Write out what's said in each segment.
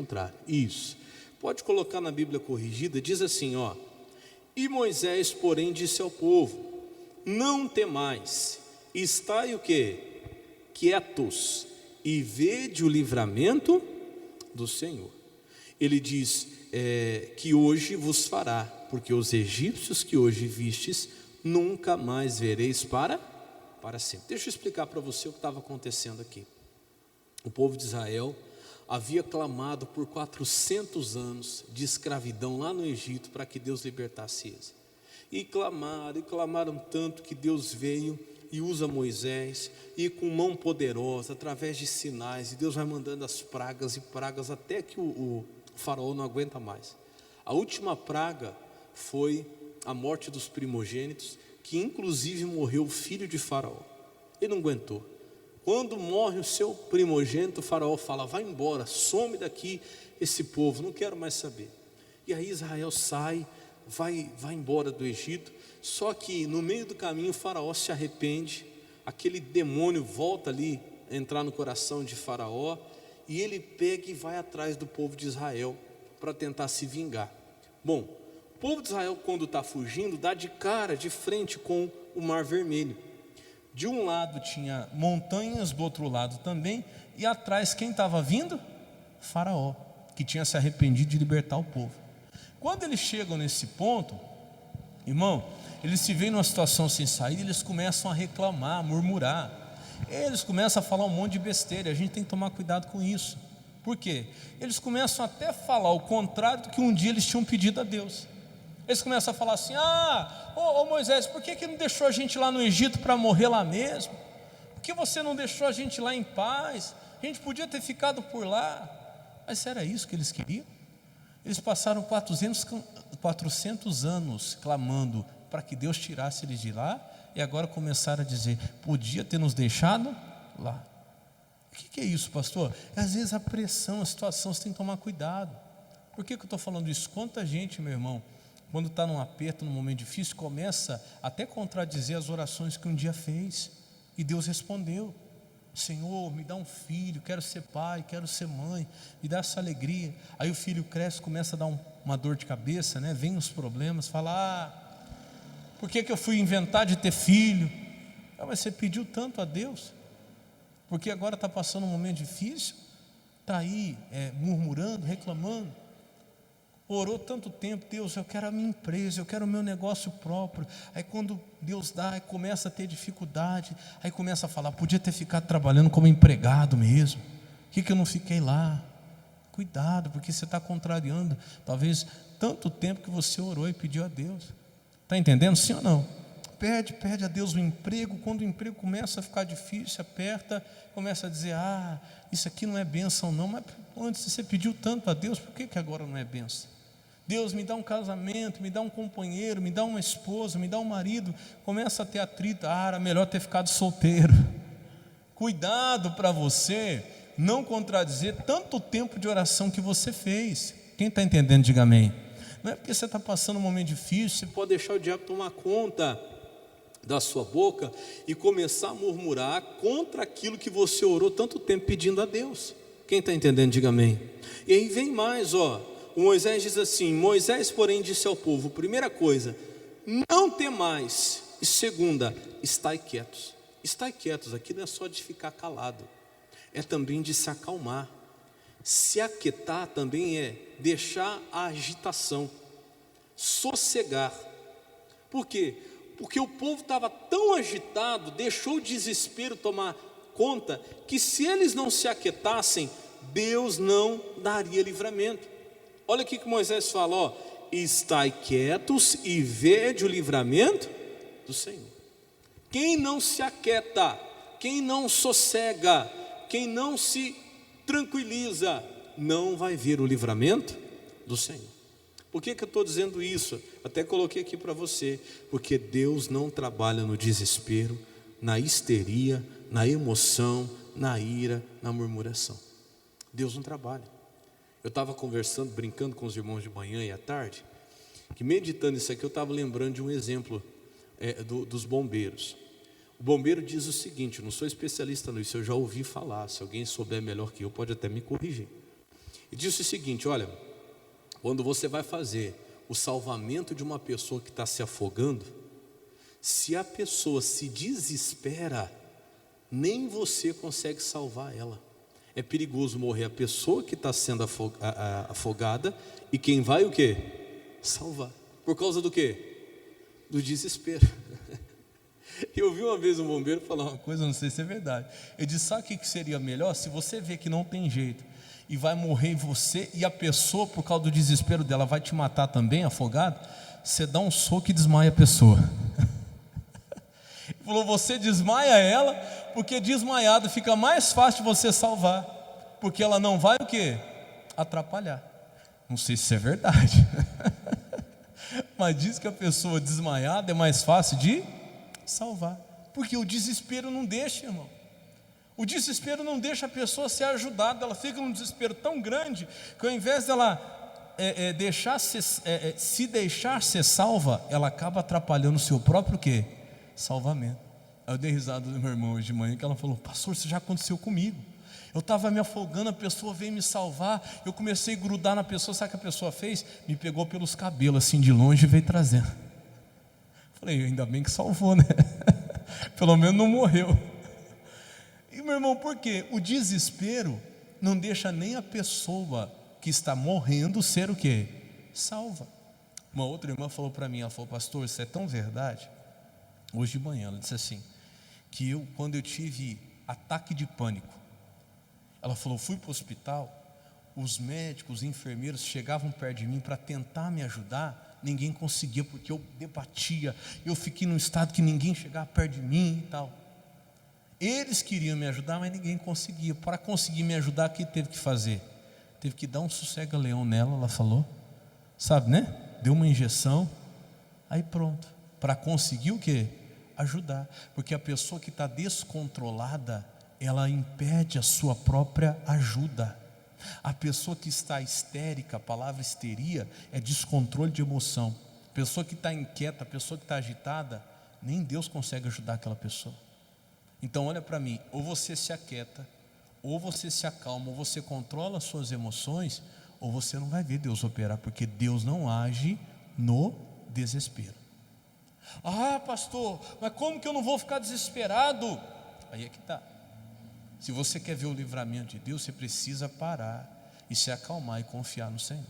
contrário. Isso. Pode colocar na Bíblia corrigida, diz assim, ó: e Moisés, porém, disse ao povo: não temais, estai o quê? Quietos, e vede o livramento do Senhor. Ele diz que hoje vos fará, porque os egípcios que hoje vistes, nunca mais vereis para sempre. Deixa eu explicar para você o que estava acontecendo aqui. O povo de Israel havia clamado por 400 anos de escravidão lá no Egito para que Deus libertasse eles. E clamaram tanto que Deus veio e usa Moisés, e com mão poderosa, através de sinais, e Deus vai mandando as pragas e pragas até que o faraó não aguenta mais. A última praga foi a morte dos primogênitos, que inclusive morreu o filho de faraó. Ele não aguentou. Quando morre o seu primogênito, o faraó fala: vai embora, some daqui esse povo, não quero mais saber. E aí Israel sai, vai embora do Egito. Só que no meio do caminho o faraó se arrepende, aquele demônio volta ali a entrar no coração de faraó, e ele pega e vai atrás do povo de Israel para tentar se vingar. Bom, o povo de Israel, quando está fugindo, dá de cara, de frente com o Mar Vermelho. De um lado tinha montanhas, do outro lado também, e atrás quem estava vindo? Faraó, que tinha se arrependido de libertar o povo. Quando eles chegam nesse ponto, irmão, eles se veem numa situação sem saída, eles começam a reclamar, a murmurar, eles começam a falar um monte de besteira. A gente tem que tomar cuidado com isso. Por quê? Eles começam até a falar o contrário do que um dia eles tinham pedido a Deus. Eles começam a falar assim: ô Moisés, por que não deixou a gente lá no Egito para morrer lá mesmo? Por que você não deixou a gente lá em paz? A gente podia ter ficado por lá. Mas era isso que eles queriam? Eles passaram 400 anos clamando para que Deus tirasse eles de lá, e agora começaram a dizer: podia ter nos deixado lá. O que é isso, pastor? Às vezes a pressão, a situação, você tem que tomar cuidado. Por que eu estou falando isso? Quanta gente, meu irmão, quando está num aperto, num momento difícil, começa até contradizer as orações que um dia fez, e Deus respondeu: Senhor, me dá um filho, quero ser pai, quero ser mãe, me dá essa alegria. Aí o filho cresce, começa a dar uma dor de cabeça, né? Vem os problemas, fala: por que eu fui inventar de ter filho? Mas você pediu tanto a Deus, porque agora está passando um momento difícil, está aí murmurando, reclamando. Orou tanto tempo: Deus, eu quero a minha empresa, eu quero o meu negócio próprio. Aí quando Deus dá, aí começa a ter dificuldade, aí começa a falar: podia ter ficado trabalhando como empregado mesmo, por que eu não fiquei lá? Cuidado, porque você está contrariando talvez tanto tempo que você orou e pediu a Deus. Está entendendo, sim ou não? Pede a Deus o emprego. Quando o emprego começa a ficar difícil, aperta, começa a dizer: isso aqui não é bênção não. Mas antes você pediu tanto a Deus, por que agora não é bênção? Deus, me dá um casamento, me dá um companheiro, me dá uma esposa, me dá um marido. Começa a ter atrito: era melhor ter ficado solteiro. Cuidado para você não contradizer tanto tempo de oração que você fez. Quem está entendendo, diga amém. Não é porque você está passando um momento difícil, você pode deixar o diabo tomar conta da sua boca e começar a murmurar contra aquilo que você orou tanto tempo pedindo a Deus. Quem está entendendo, diga amém. E aí vem mais, o Moisés diz assim: Moisés, porém, disse ao povo: primeira coisa, não temais, e segunda, estai quietos. Estai quietos aqui não é só de ficar calado, é também de se acalmar. Se aquietar também é deixar a agitação, sossegar. Por quê? Porque o povo estava tão agitado, deixou o desespero tomar conta, que se eles não se aquietassem, Deus não daria livramento. Olha aqui que Moisés fala: estai quietos e vede o livramento do Senhor. Quem não se aquieta, quem não sossega, quem não se tranquiliza, não vai ver o livramento do Senhor. Por que eu estou dizendo isso? Até coloquei aqui para você: porque Deus não trabalha no desespero, na histeria, na emoção, na ira, na murmuração. Deus não trabalha. Eu estava conversando, brincando com os irmãos de manhã e à tarde, que meditando isso aqui, eu estava lembrando de um exemplo dos bombeiros. O bombeiro diz o seguinte: eu não sou especialista nisso, eu já ouvi falar, se alguém souber melhor que eu pode até me corrigir. E disse o seguinte: olha, quando você vai fazer o salvamento de uma pessoa que está se afogando, se a pessoa se desespera, nem você consegue salvar ela. É perigoso morrer a pessoa que está sendo afogada, e quem vai o quê? Salvar. Por causa do quê? Do desespero. Eu vi uma vez um bombeiro falar uma coisa, não sei se é verdade. Ele disse: sabe o que seria melhor? Se você vê que não tem jeito e vai morrer você, e a pessoa, por causa do desespero dela, vai te matar também, afogado, você dá um soco e desmaia a pessoa. Ele falou: você desmaia ela, porque desmaiado fica mais fácil de você salvar, porque ela não vai o quê? Atrapalhar. Não sei se isso é verdade. Mas diz que a pessoa desmaiada é mais fácil de salvar, porque o desespero não deixa, irmão. O desespero não deixa a pessoa ser ajudada. Ela fica num desespero tão grande que, ao invés dela se deixar ser salva, ela acaba atrapalhando o seu próprio quê? Salvamento. Eu dei risada do meu irmão hoje de manhã, que ela falou: pastor, isso já aconteceu comigo. Eu estava me afogando, a pessoa veio me salvar, eu comecei a grudar na pessoa. Sabe o que a pessoa fez? Me pegou pelos cabelos assim de longe e veio trazendo. Falei: ainda bem que salvou, né? Pelo menos não morreu. E meu irmão, por quê? O desespero não deixa nem a pessoa que está morrendo ser o quê? Salva. Uma outra irmã falou para mim, ela falou: pastor, isso é tão verdade. Hoje de manhã ela disse assim, que quando eu tive ataque de pânico, ela falou: fui para o hospital, os médicos, os enfermeiros chegavam perto de mim para tentar me ajudar, ninguém conseguia, porque eu debatia, eu fiquei num estado que ninguém chegava perto de mim e tal. Eles queriam me ajudar, mas ninguém conseguia. Para conseguir me ajudar, o que teve que fazer? Teve que dar um sossega-leão nela, ela falou, sabe, né? Deu uma injeção, aí pronto. Para conseguir o quê? Ajudar. Porque a pessoa que está descontrolada, ela impede a sua própria ajuda. A pessoa que está histérica, a palavra histeria é descontrole de emoção. A pessoa que está inquieta, a pessoa que está agitada, nem Deus consegue ajudar aquela pessoa. Então olha para mim, ou você se aquieta, ou você se acalma, ou você controla as suas emoções, ou você não vai ver Deus operar, porque Deus não age no desespero. Ah, pastor, mas como que eu não vou ficar desesperado? Aí é que está. Se você quer ver o livramento de Deus, você precisa parar e se acalmar e confiar no Senhor.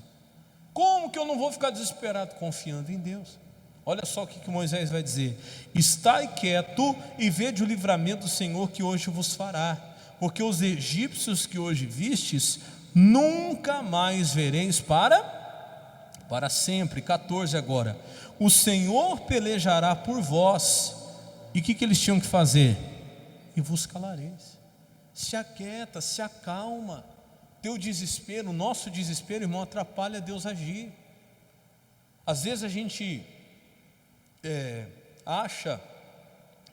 Como que eu não vou ficar desesperado? Confiando em Deus. Olha só o que Moisés vai dizer: estai quieto e vede o livramento do Senhor que hoje vos fará, porque os egípcios que hoje vistes, nunca mais vereis para sempre. 14 agora. O Senhor pelejará por vós. E o que eles tinham que fazer? E vos calareis. Se aquieta, se acalma. Teu desespero, o nosso desespero, irmão, atrapalha Deus agir. Às vezes a gente acha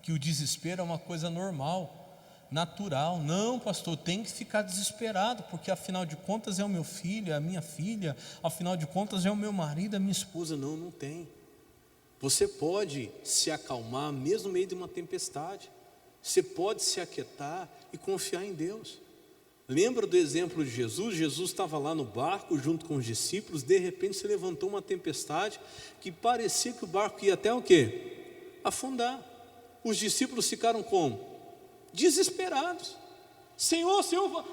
que o desespero é uma coisa normal, natural. Não, pastor, tem que ficar desesperado, porque afinal de contas é o meu filho, é a minha filha, afinal de contas é o meu marido, a minha esposa. Não, não tem. Você pode se acalmar mesmo no meio de uma tempestade. Você pode se aquietar e confiar em Deus. Lembra do exemplo de Jesus? Jesus estava lá no barco junto com os discípulos. De repente se levantou uma tempestade que parecia que o barco ia até o quê? Afundar. Os discípulos ficaram como? Desesperados. Senhor,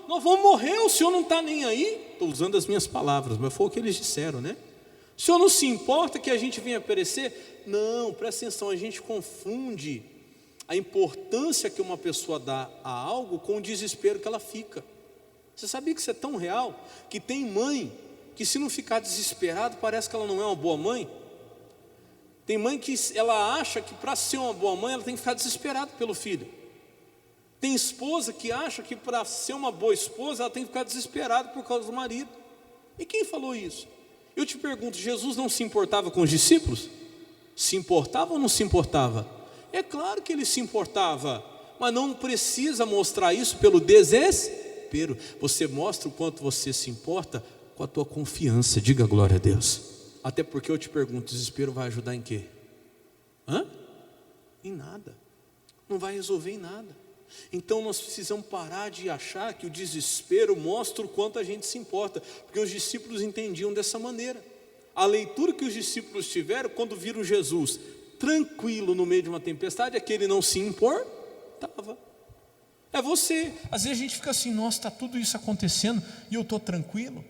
nós vamos morrer, o Senhor não está nem aí. Estou usando as minhas palavras, mas foi o que eles disseram, né? O Senhor não se importa que a gente venha perecer? Não, presta atenção, a gente confunde a importância que uma pessoa dá a algo com o desespero que ela fica. Você sabia que isso é tão real? Que tem mãe que, se não ficar desesperado, parece que ela não é uma boa mãe. Tem mãe que ela acha que para ser uma boa mãe ela tem que ficar desesperada pelo filho. Tem esposa que acha que para ser uma boa esposa ela tem que ficar desesperada por causa do marido. E quem falou isso? Eu te pergunto, Jesus não se importava com os discípulos? Se importava ou não se importava? É claro que ele se importava, mas não precisa mostrar isso pelo desespero. Você mostra o quanto você se importa com a tua confiança. Diga glória a Deus. Até porque eu te pergunto, desespero vai ajudar em quê? Em nada. Não vai resolver em nada. Então nós precisamos parar de achar que o desespero mostra o quanto a gente se importa, porque os discípulos entendiam dessa maneira. A leitura que os discípulos tiveram quando viram Jesus tranquilo no meio de uma tempestade é que ele não se importava. É você, às vezes a gente fica assim, nossa, está tudo isso acontecendo e eu estou tranquilo.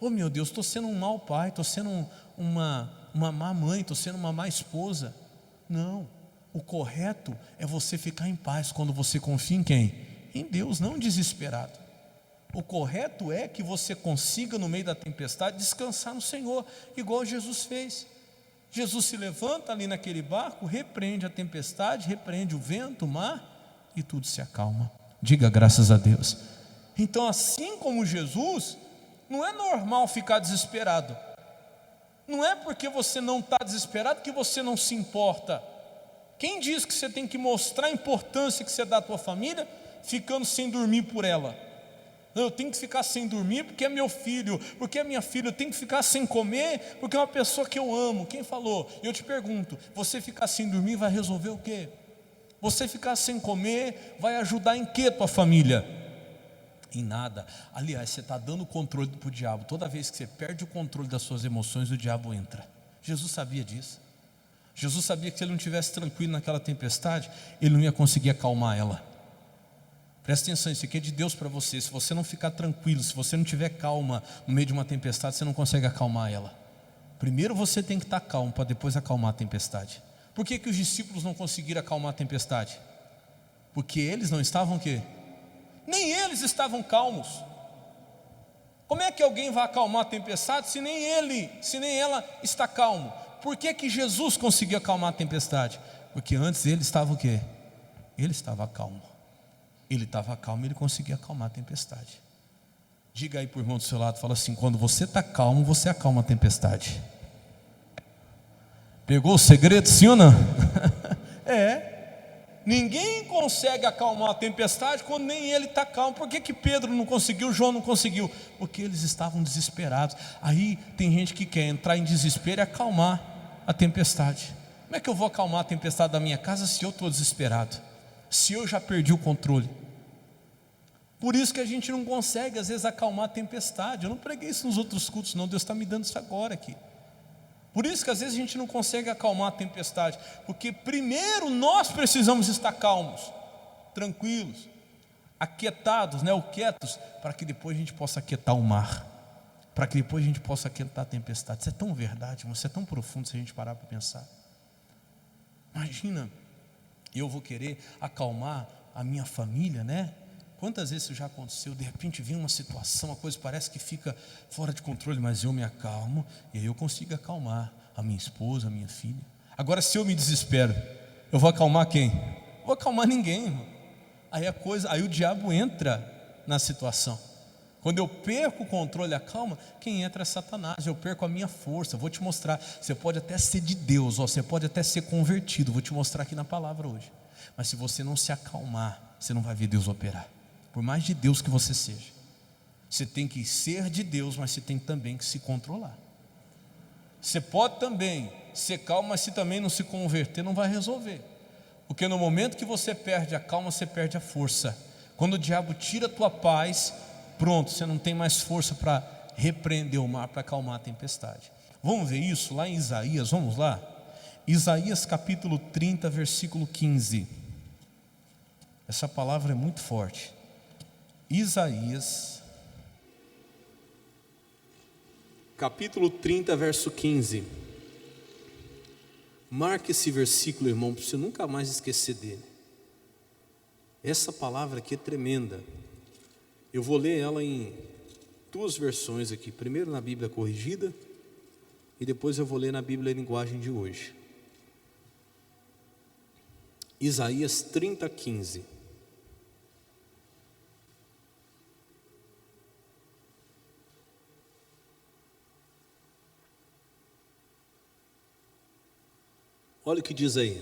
Oh meu Deus, estou sendo um mau pai, estou sendo uma má mãe, estou sendo uma má esposa. Não, o correto é você ficar em paz quando você confia em quem? Em Deus, não desesperado. O correto é que você consiga no meio da tempestade descansar no Senhor, igual Jesus fez. Jesus se levanta ali naquele barco, repreende a tempestade, repreende o vento, o mar, e tudo se acalma. Diga graças a Deus. Então, assim como Jesus, não é normal ficar desesperado. Não é porque você não está desesperado que você não se importa. Quem diz que você tem que mostrar a importância que você dá à tua família, ficando sem dormir por ela? Eu tenho que ficar sem dormir porque é meu filho, porque é minha filha. Eu tenho que ficar sem comer porque é uma pessoa que eu amo. Quem falou? Eu te pergunto, você ficar sem dormir vai resolver o quê? Você ficar sem comer vai ajudar em quê tua família? Em nada. Aliás, você está dando controle para o diabo. Toda vez que você perde o controle das suas emoções, o diabo entra. Jesus sabia disso. Jesus sabia que se ele não estivesse tranquilo naquela tempestade, ele não ia conseguir acalmar ela. Presta atenção, isso aqui é de Deus para você. Se você não ficar tranquilo, se você não tiver calma no meio de uma tempestade, você não consegue acalmar ela. Primeiro você tem que estar calmo para depois acalmar a tempestade. Por que os discípulos não conseguiram acalmar a tempestade? Porque eles não estavam o quê? Nem eles estavam calmos. Como é que alguém vai acalmar a tempestade se nem ela está calmo? Por que Jesus conseguiu acalmar a tempestade? Porque antes ele estava o quê? Ele estava calmo. Ele estava calmo, ele conseguia acalmar a tempestade. Diga aí para o irmão do seu lado, fala assim: quando você está calmo, você acalma a tempestade. Pegou o segredo, sim ou não? Ninguém consegue acalmar a tempestade quando nem ele está calmo. Por que Pedro não conseguiu, João não conseguiu? Porque eles estavam desesperados. Aí tem gente que quer entrar em desespero e acalmar a tempestade. Como é que eu vou acalmar a tempestade da minha casa se eu estou desesperado? Se eu já perdi o controle? Por isso que a gente não consegue às vezes acalmar a tempestade. Eu não preguei isso nos outros cultos não, Deus está me dando isso agora aqui. Por isso que às vezes a gente não consegue acalmar a tempestade, porque primeiro nós precisamos estar calmos, tranquilos, aquietados, ou quietos, para que depois a gente possa aquietar o mar, para que depois a gente possa aquietar a tempestade. Isso é tão verdade, irmão, isso é tão profundo se a gente parar para pensar. Imagina, eu vou querer acalmar a minha família, Quantas vezes isso já aconteceu? De repente vem uma situação, a coisa parece que fica fora de controle, mas eu me acalmo e aí eu consigo acalmar a minha esposa, a minha filha. Agora, se eu me desespero, eu vou acalmar quem? Não vou acalmar ninguém, irmão. Aí o diabo entra na situação. Quando eu perco o controle, a calma, quem entra é Satanás. Eu perco a minha força. Vou te mostrar. Você pode até ser de Deus, você pode até ser convertido. Vou te mostrar aqui na palavra hoje. Mas se você não se acalmar, você não vai ver Deus operar. Por mais de Deus que você seja, você tem que ser de Deus, mas você tem também que se controlar. Você pode também ser calmo, mas se também não se converter, não vai resolver. Porque no momento que você perde a calma, você perde a força. Quando o diabo tira a tua paz, pronto, você não tem mais força para repreender o mar, para acalmar a tempestade. Vamos ver isso lá em Isaías, vamos lá? Isaías capítulo 30, versículo 15. Essa palavra é muito forte. Isaías capítulo 30, verso 15. Marque esse versículo, irmão, para você nunca mais esquecer dele. Essa palavra aqui é tremenda. Eu vou ler ela em duas versões aqui. Primeiro na Bíblia corrigida e depois eu vou ler na Bíblia linguagem de hoje. Isaías 30, 15. Olha o que diz aí,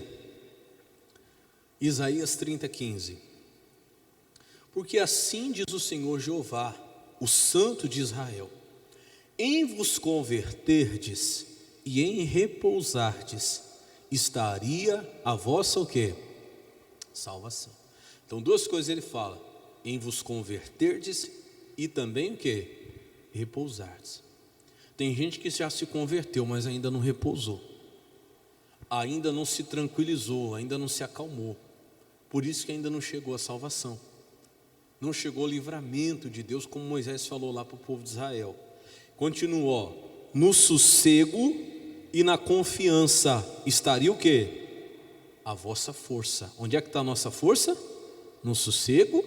Isaías 30, 15. Porque assim diz o Senhor Jeová, o Santo de Israel: em vos converterdes e em repousardes, estaria a vossa o quê? Salvação. Então, duas coisas ele fala: em vos converterdes e também o quê? Repousardes. Tem gente que já se converteu, mas ainda não repousou, ainda não se tranquilizou, ainda não se acalmou. Por isso que ainda não chegou a salvação, não chegou o livramento de Deus, como Moisés falou lá para o povo de Israel. Continuou: no sossego e na confiança estaria o quê? A vossa força. Onde é que está a nossa força? No sossego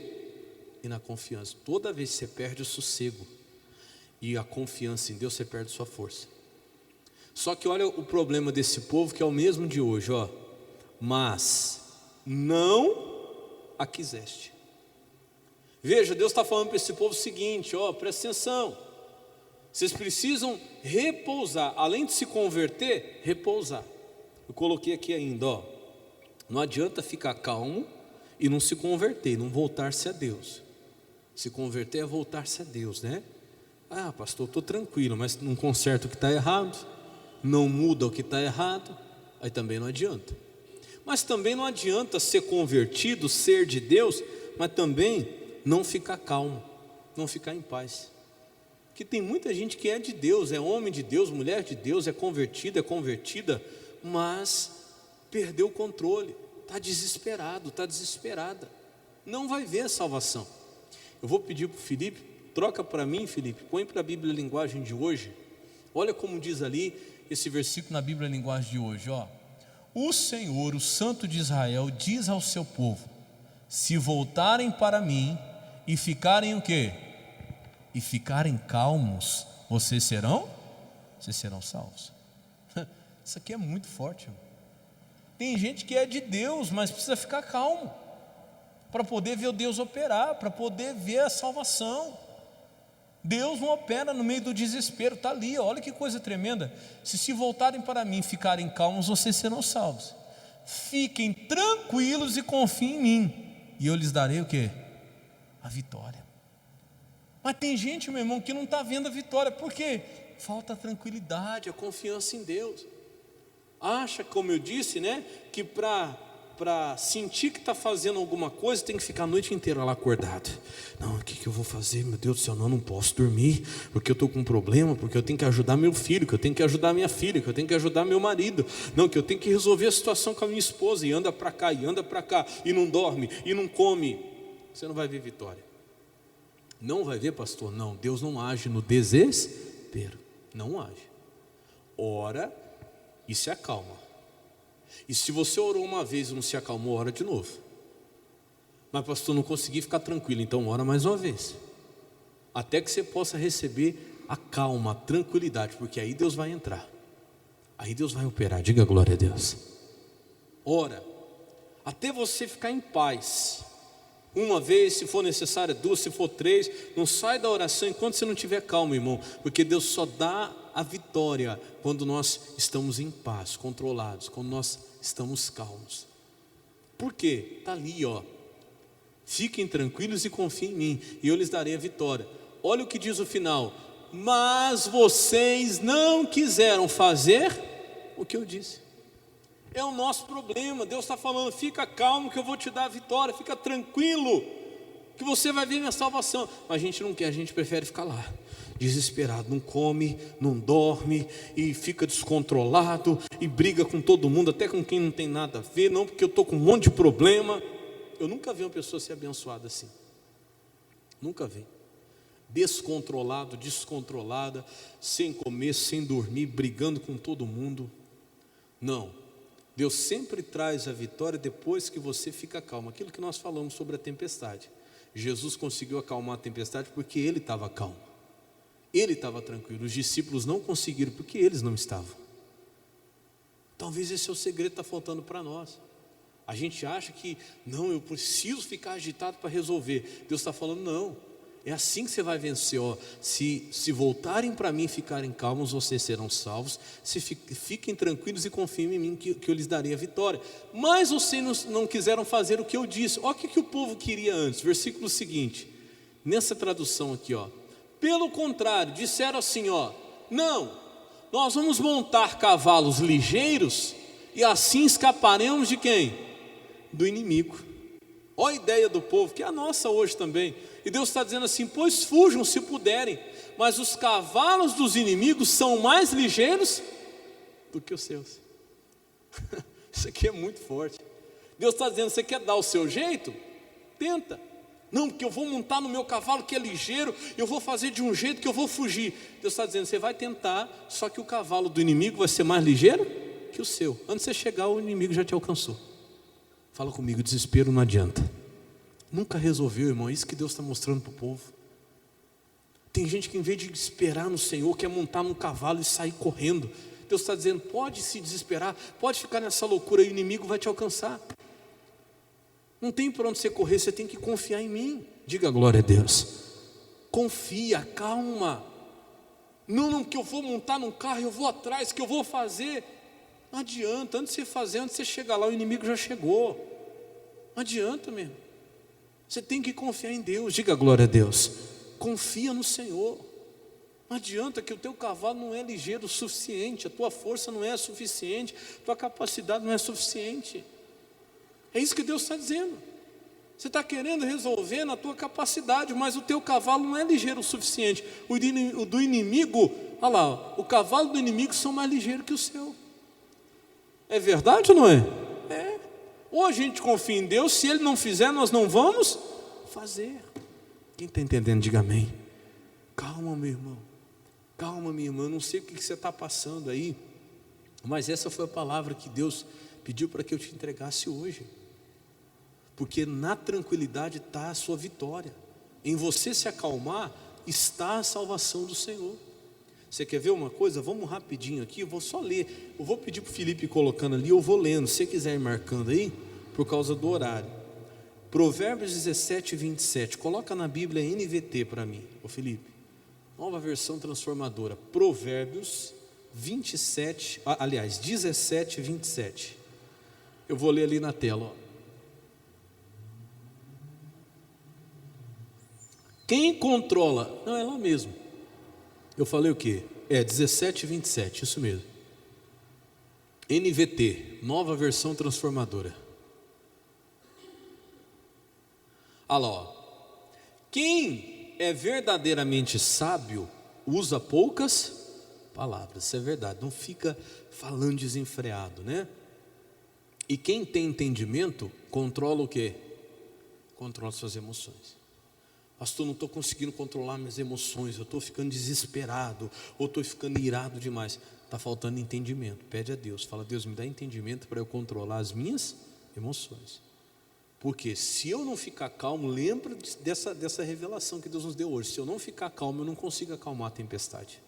e na confiança. Toda vez que você perde o sossego e a confiança em Deus, você perde sua força. Só que olha o problema desse povo, que é o mesmo de hoje, ó. Mas não a quiseste. Veja, Deus está falando para esse povo o seguinte, ó, presta atenção. Vocês precisam repousar, além de se converter, repousar. Eu coloquei aqui ainda, ó. Não adianta ficar calmo e não se converter, não voltar-se a Deus. Se converter é voltar-se a Deus, né? Ah, pastor, estou tranquilo, mas não conserta o que está errado, não muda o que está errado, aí também não adianta. Mas também não adianta ser convertido, ser de Deus, mas também não ficar calmo, não ficar em paz. Porque tem muita gente que é de Deus, é homem de Deus, mulher de Deus, é convertida, mas perdeu o controle, está desesperado, está desesperada, não vai ver a salvação. Eu vou pedir para o Felipe, troca para mim, Felipe, põe para a Bíblia Linguagem de hoje. Olha como diz ali esse versículo na Bíblia Linguagem de hoje, ó. O Senhor, o Santo de Israel, diz ao seu povo: se voltarem para mim e ficarem o quê? E ficarem calmos, vocês serão salvos. Isso aqui é muito forte, irmão. Tem gente que é de Deus, mas precisa ficar calmo para poder ver o Deus operar, para poder ver a salvação. Deus não opera no meio do desespero, está ali, olha que coisa tremenda. Se voltarem para mim e ficarem calmos, vocês serão salvos. Fiquem tranquilos e confiem em mim, e eu lhes darei o quê? A vitória. Mas tem gente, meu irmão, que não está vendo a vitória. Por quê? Falta a tranquilidade, a confiança em Deus. Acha, como eu disse, né, que para sentir que está fazendo alguma coisa, tem que ficar a noite inteira lá acordado. Não, o que eu vou fazer? Meu Deus do céu, não posso dormir, porque eu estou com um problema, porque eu tenho que ajudar meu filho, que eu tenho que ajudar minha filha, que eu tenho que ajudar meu marido, não, que eu tenho que resolver a situação com a minha esposa, e anda para cá, e não dorme, e não come. Você não vai ver vitória. Não vai ver, pastor? Não, Deus não age no desespero, não age. Ora e se acalma. E se você orou uma vez e não se acalmou, ora de novo. Mas pastor, não consegui ficar tranquilo, então ora mais uma vez, até que você possa receber a calma, a tranquilidade, porque aí Deus vai entrar, aí Deus vai operar. Diga glória a Deus. Ora, até você ficar em paz. Uma vez, se for necessário, duas, se for três. Não sai da oração enquanto você não estiver calmo, irmão, porque Deus só dá a vitória quando nós estamos em paz, controlados, quando nós estamos calmos. Por quê? Está ali, ó. Fiquem tranquilos e confiem em mim, e eu lhes darei a vitória. Olha o que diz o final: mas vocês não quiseram fazer o que eu disse. É o nosso problema. Deus está falando: fica calmo que eu vou te dar a vitória, fica tranquilo que você vai ver minha salvação. Mas a gente não quer, a gente prefere ficar lá desesperado, não come, não dorme, e fica descontrolado, e briga com todo mundo, até com quem não tem nada a ver. Não, porque eu estou com um monte de problema. Eu nunca vi uma pessoa ser abençoada assim, nunca vi. Descontrolado, descontrolada, sem comer, sem dormir, brigando com todo mundo. Não, Deus sempre traz a vitória depois que você fica calmo. Aquilo que nós falamos sobre a tempestade, Jesus conseguiu acalmar a tempestade porque Ele estava calmo, Ele estava tranquilo. Os discípulos não conseguiram porque eles não estavam. Talvez esse é o segredo que está faltando para nós. A gente acha que, não, eu preciso ficar agitado para resolver. Deus está falando: não, é assim que você vai vencer, ó. Se voltarem para mim e ficarem calmos, vocês serão salvos. Fiquem tranquilos e confiem em mim, que eu lhes darei a vitória. Mas vocês não quiseram fazer o que eu disse. Olha o que o povo queria antes, versículo seguinte, nessa tradução aqui, ó. Pelo contrário, disseram assim, ó: não, nós vamos montar cavalos ligeiros, e assim escaparemos de quem? Do inimigo. Olha a ideia do povo, que é a nossa hoje também. E Deus está dizendo assim: pois fujam se puderem, mas os cavalos dos inimigos são mais ligeiros do que os seus. Isso aqui é muito forte. Deus está dizendo: você quer dar o seu jeito? Tenta. Não, porque eu vou montar no meu cavalo que é ligeiro, eu vou fazer de um jeito que eu vou fugir. Deus está dizendo: você vai tentar, só que o cavalo do inimigo vai ser mais ligeiro que o seu. Antes de você chegar, o inimigo já te alcançou. Fala comigo: desespero não adianta. Nunca resolveu, irmão. É isso que Deus está mostrando para o povo. Tem gente que, em vez de esperar no Senhor, quer montar num cavalo e sair correndo. Deus está dizendo: pode se desesperar, pode ficar nessa loucura, e o inimigo vai te alcançar. Não tem para onde você correr, você tem que confiar em mim. Diga glória a Deus. Confia, calma. Não, que eu vou montar num carro, eu vou atrás, que eu vou fazer. Não adianta, antes de você fazer, antes de você chegar lá, o inimigo já chegou. Não adianta mesmo. Você tem que confiar em Deus. Diga glória a Deus. Confia no Senhor. Não adianta, que o teu cavalo não é ligeiro o suficiente, a tua força não é suficiente, a tua capacidade não é suficiente. É isso que Deus está dizendo. Você está querendo resolver na tua capacidade, mas o teu cavalo não é ligeiro o suficiente. O do inimigo, olha lá, o cavalo do inimigo são mais ligeiros que o seu. É verdade ou não é? É. Ou a gente confia em Deus, se Ele não fizer, nós não vamos fazer. Quem está entendendo, diga amém. Calma, meu irmão. Calma, minha irmã. Eu não sei o que você está passando aí, mas essa foi a palavra que Deus pediu para que eu te entregasse hoje. Porque na tranquilidade está a sua vitória. Em você se acalmar está a salvação do Senhor. Você quer ver uma coisa? Vamos rapidinho aqui, eu vou só ler. Eu vou pedir para o Felipe colocando ali, eu vou lendo. Se você quiser ir marcando aí, por causa do horário. Provérbios 17, 27. Coloca na Bíblia NVT para mim, ô Felipe. Nova versão transformadora. Provérbios 17, 27. Eu vou ler ali na tela, ó. Quem controla? Não, é lá mesmo. Eu falei o quê? 17, 27, isso mesmo. NVT, nova versão transformadora. Olha lá, ó. Quem é verdadeiramente sábio usa poucas palavras. Isso é verdade, não fica falando desenfreado, né? E quem tem entendimento controla o quê? Controla suas emoções. Pastor, não estou conseguindo controlar minhas emoções, eu estou ficando desesperado, ou estou ficando irado demais. Está faltando entendimento. Pede a Deus, fala: Deus, me dá entendimento para eu controlar as minhas emoções. Porque se eu não ficar calmo, lembra dessa revelação que Deus nos deu hoje. Se eu não ficar calmo, eu não consigo acalmar a tempestade.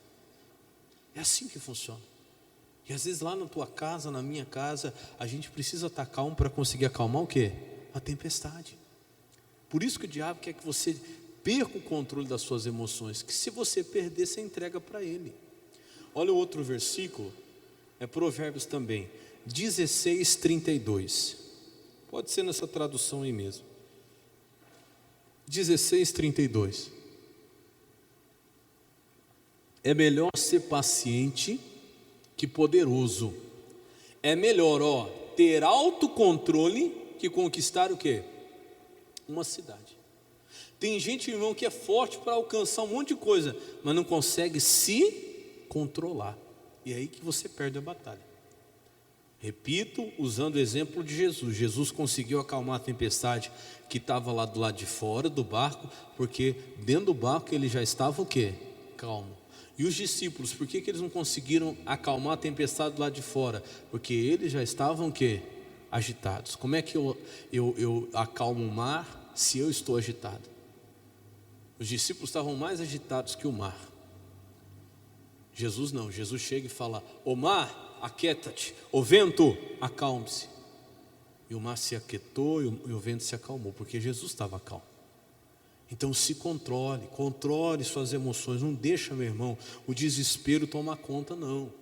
É assim que funciona. E às vezes lá na tua casa, na minha casa, a gente precisa estar calmo para conseguir acalmar o quê? A tempestade. Por isso que o diabo quer que você perca o controle das suas emoções, que se você perder, você entrega para ele. Olha o outro versículo, é Provérbios também, 16, 32. Pode ser nessa tradução aí mesmo. 16, 32. É melhor ser paciente que poderoso. É melhor, ter autocontrole que conquistar o quê? Uma cidade. Tem gente, irmão, que é forte para alcançar um monte de coisa, mas não consegue se controlar. E é aí que você perde a batalha. Repito, usando o exemplo de Jesus. Jesus conseguiu acalmar a tempestade que estava lá do lado de fora do barco, porque dentro do barco ele já estava o quê? Calmo. E os discípulos, por que eles não conseguiram acalmar a tempestade do lado de fora? Porque eles já estavam o quê? Agitados. Como é que eu acalmo o mar se eu estou agitado? Os discípulos estavam mais agitados que o mar. Jesus não, Jesus chega e fala: ô mar, aquieta-te, ô vento, acalme-se. E o mar se aquietou e o vento se acalmou, porque Jesus estava calmo. Então se controle suas emoções, não deixa, meu irmão, o desespero tomar conta, não.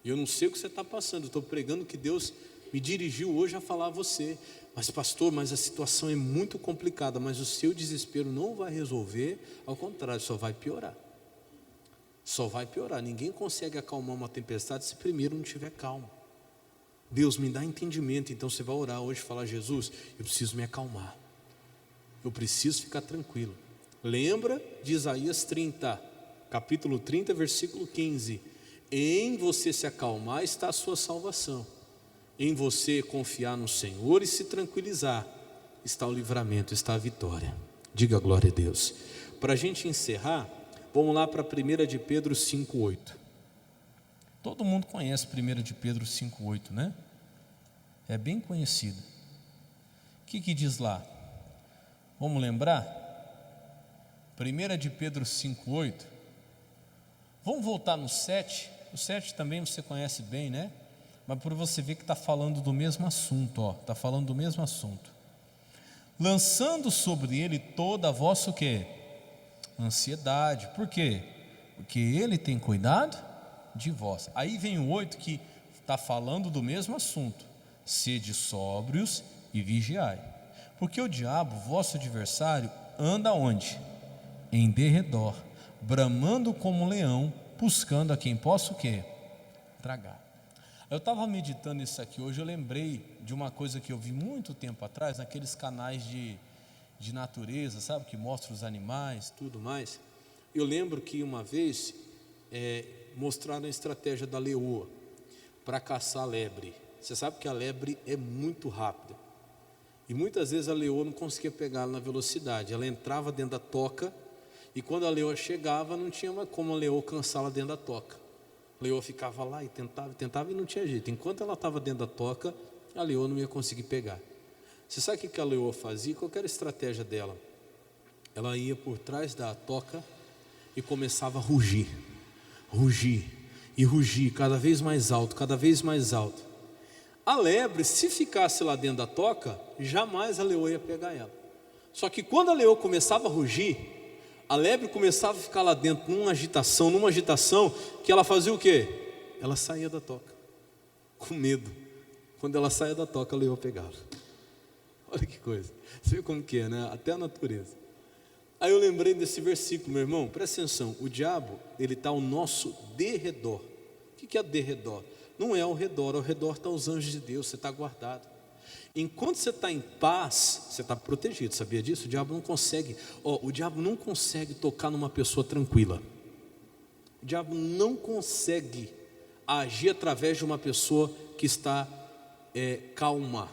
E eu não sei o que você está passando, eu estou pregando que Deus me dirigiu hoje a falar a você. Mas pastor, mas a situação é muito complicada, mas o seu desespero não vai resolver, ao contrário, só vai piorar. Só vai piorar. Ninguém consegue acalmar uma tempestade se primeiro não estiver calmo. Deus, me dá entendimento. Então você vai orar hoje e falar: Jesus, eu preciso me acalmar. Eu preciso ficar tranquilo. Lembra de Isaías 30, capítulo 30, versículo 15. Em você se acalmar está a sua salvação. Em você confiar no Senhor e se tranquilizar está o livramento, está a vitória. Diga glória a Deus. Para a gente encerrar, vamos lá para 1 de Pedro 5,8. Todo mundo conhece 1 de Pedro 5,8, né? É bem conhecido. O que diz lá? Vamos lembrar? 1 de Pedro 5,8. Vamos voltar no 7. O 7 também você conhece bem, né? Mas por você ver que está falando do mesmo assunto, ó. Está falando do mesmo assunto. Lançando sobre ele toda a vossa o quê? Ansiedade. Por quê? Porque ele tem cuidado de vós. Aí vem o 8 que está falando do mesmo assunto. Sede sóbrios e vigiai. Porque o diabo, vosso adversário, anda onde? Em derredor, bramando como um leão, buscando a quem possa o quê? Tragar. Eu estava meditando isso aqui hoje, eu lembrei de uma coisa que eu vi muito tempo atrás, naqueles canais de natureza, sabe, que mostram os animais, tudo mais. Eu lembro que uma vez mostraram a estratégia da leoa para caçar a lebre. Você sabe que a lebre é muito rápida e muitas vezes a leoa não conseguia pegar ela na velocidade. Ela entrava dentro da toca e quando a leoa chegava não tinha mais como a leoa cansá-la dentro da toca. A leoa ficava lá e tentava e não tinha jeito. Enquanto ela estava dentro da toca, a leoa não ia conseguir pegar. Você sabe o que a leoa fazia? Qual era a estratégia dela? Ela ia por trás da toca e começava a rugir e rugir, cada vez mais alto, cada vez mais alto. A lebre, se ficasse lá dentro da toca, jamais a leoa ia pegar ela. Só que quando a leoa começava a rugir, a lebre começava a ficar lá dentro numa agitação, que ela fazia o quê? Ela saía da toca, com medo. Quando ela saía da toca, a leoa pegava. Olha que coisa, você vê como que é, né? Até a natureza. Aí eu lembrei desse versículo, meu irmão, presta atenção. O diabo, ele está ao nosso derredor. O que é derredor? Não é ao redor está os anjos de Deus, você está guardado. Enquanto você está em paz, você está protegido, sabia disso? O diabo não consegue, o diabo não consegue tocar numa pessoa tranquila. O diabo não consegue agir através de uma pessoa que está calma.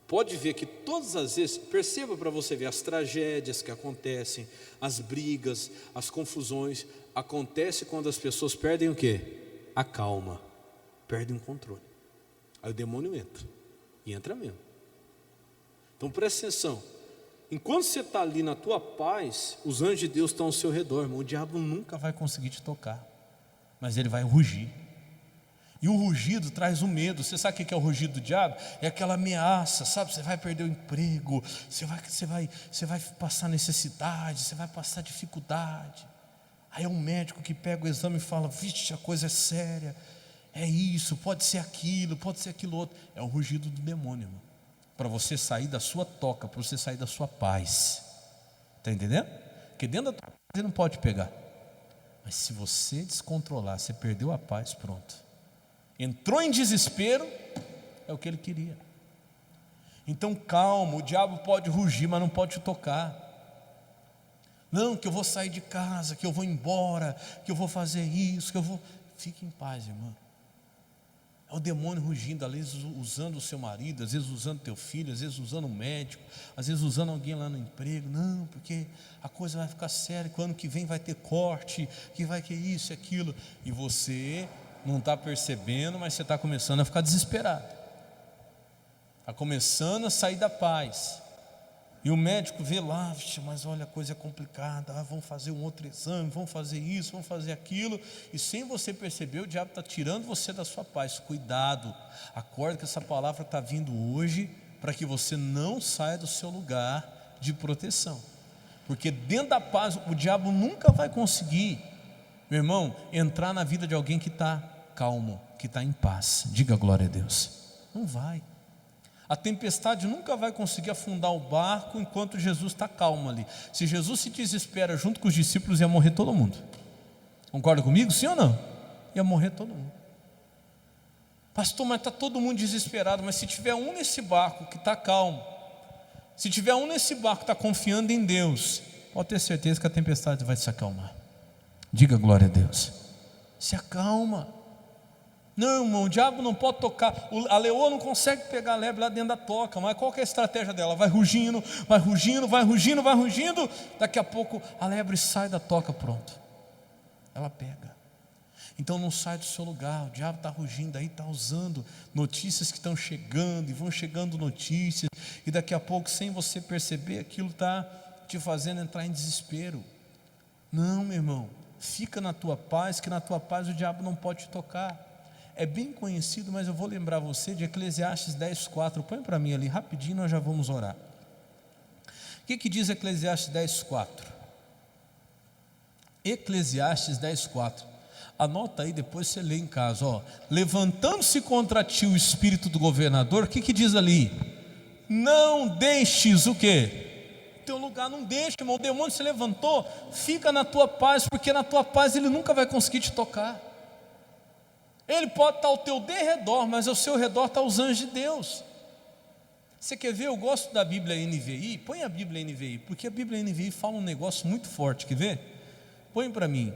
Pode ver que todas as vezes, perceba para você ver, as tragédias que acontecem, as brigas, as confusões, acontece quando as pessoas perdem o quê? A calma, perdem o controle. Aí o demônio entra, e entra mesmo. Então presta atenção, enquanto você está ali na tua paz, os anjos de Deus estão ao seu redor, irmão. O diabo nunca vai conseguir te tocar, mas ele vai rugir. E o rugido traz o medo. Você sabe o que é o rugido do diabo? É aquela ameaça, sabe? Você vai perder o emprego, você vai passar necessidade, você vai passar dificuldade. Aí é um médico que pega o exame e fala: vixe, a coisa é séria, é isso, pode ser aquilo outro. É o rugido do demônio, irmão. Para você sair da sua toca, para você sair da sua paz. Está entendendo? Porque dentro da tua paz ele não pode pegar. Mas se você descontrolar, você perdeu a paz, pronto. Entrou em desespero, é o que ele queria. Então calma, o diabo pode rugir, mas não pode te tocar. Não, que eu vou sair de casa, que eu vou embora, que eu vou fazer isso, que eu vou... Fique em paz, irmão. É o demônio rugindo, às vezes usando o seu marido, às vezes usando teu filho, às vezes usando um médico, às vezes usando alguém lá no emprego. Não, porque a coisa vai ficar séria, que o ano que vem vai ter corte, que vai ter isso e aquilo. E você não está percebendo, mas você está começando a ficar desesperado. Está começando a sair da paz. E o médico vê lá: mas olha, a coisa é complicada, vamos fazer um outro exame, vamos fazer isso, vamos fazer aquilo. E sem você perceber, o diabo está tirando você da sua paz. Cuidado, acorda que essa palavra está vindo hoje, para que você não saia do seu lugar de proteção. Porque dentro da paz, o diabo nunca vai conseguir, meu irmão, entrar na vida de alguém que está calmo, que está em paz. Diga glória a Deus. Não vai. A tempestade nunca vai conseguir afundar o barco enquanto Jesus está calmo ali. Se Jesus se desespera junto com os discípulos, ia morrer todo mundo. Concorda comigo, sim ou não? Ia morrer todo mundo. Pastor, mas está todo mundo desesperado. Mas se tiver um nesse barco que está calmo, Se tiver um nesse barco que está confiando em Deus, pode ter certeza que a tempestade vai se acalmar. Diga glória a Deus. Se acalma. Não, irmão, o diabo não pode tocar. A leoa não consegue pegar a lebre lá dentro da toca. Mas qual que é a estratégia dela? Vai rugindo, vai rugindo, vai rugindo, vai rugindo. Daqui a pouco a lebre sai da toca, pronto. Ela pega. Então não sai do seu lugar. O diabo está rugindo aí, está usando notícias que estão chegando, e vão chegando notícias, e daqui a pouco, sem você perceber, aquilo está te fazendo entrar em desespero. Não, meu irmão, fica na tua paz, que na tua paz o diabo não pode te tocar. É bem conhecido, mas eu vou lembrar você de Eclesiastes 10:4. Põe para mim ali rapidinho, nós já vamos orar. O que diz Eclesiastes 10:4? Eclesiastes 10:4. Anota aí, depois você lê em casa, ó. Levantando-se contra ti o espírito do governador, o que diz ali? Não deixes o quê? Teu lugar, não deixe, irmão. O demônio se levantou, fica na tua paz, porque na tua paz ele nunca vai conseguir te tocar. Ele pode estar ao teu derredor, mas ao seu redor estão os anjos de Deus. Você quer ver? Eu gosto da Bíblia NVI. Põe a Bíblia NVI, porque a Bíblia NVI fala um negócio muito forte. Quer ver? Põe para mim.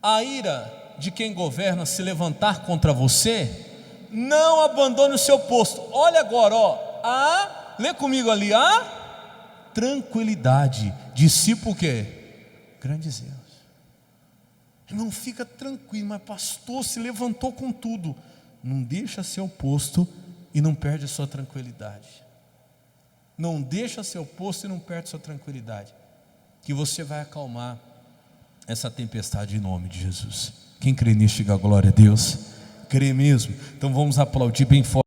A ira de quem governa se levantar contra você, não abandone o seu posto. Olha agora, ó. Lê comigo ali. A tranquilidade discipa o quê? Grandes erros. Não fica tranquilo, mas pastor, se levantou com tudo. Não deixa seu posto e não perde a sua tranquilidade. Não deixa seu posto e não perde a sua tranquilidade, que você vai acalmar essa tempestade em nome de Jesus. Quem crê nisso, diga glória a Deus. Crê mesmo. Então vamos aplaudir bem forte.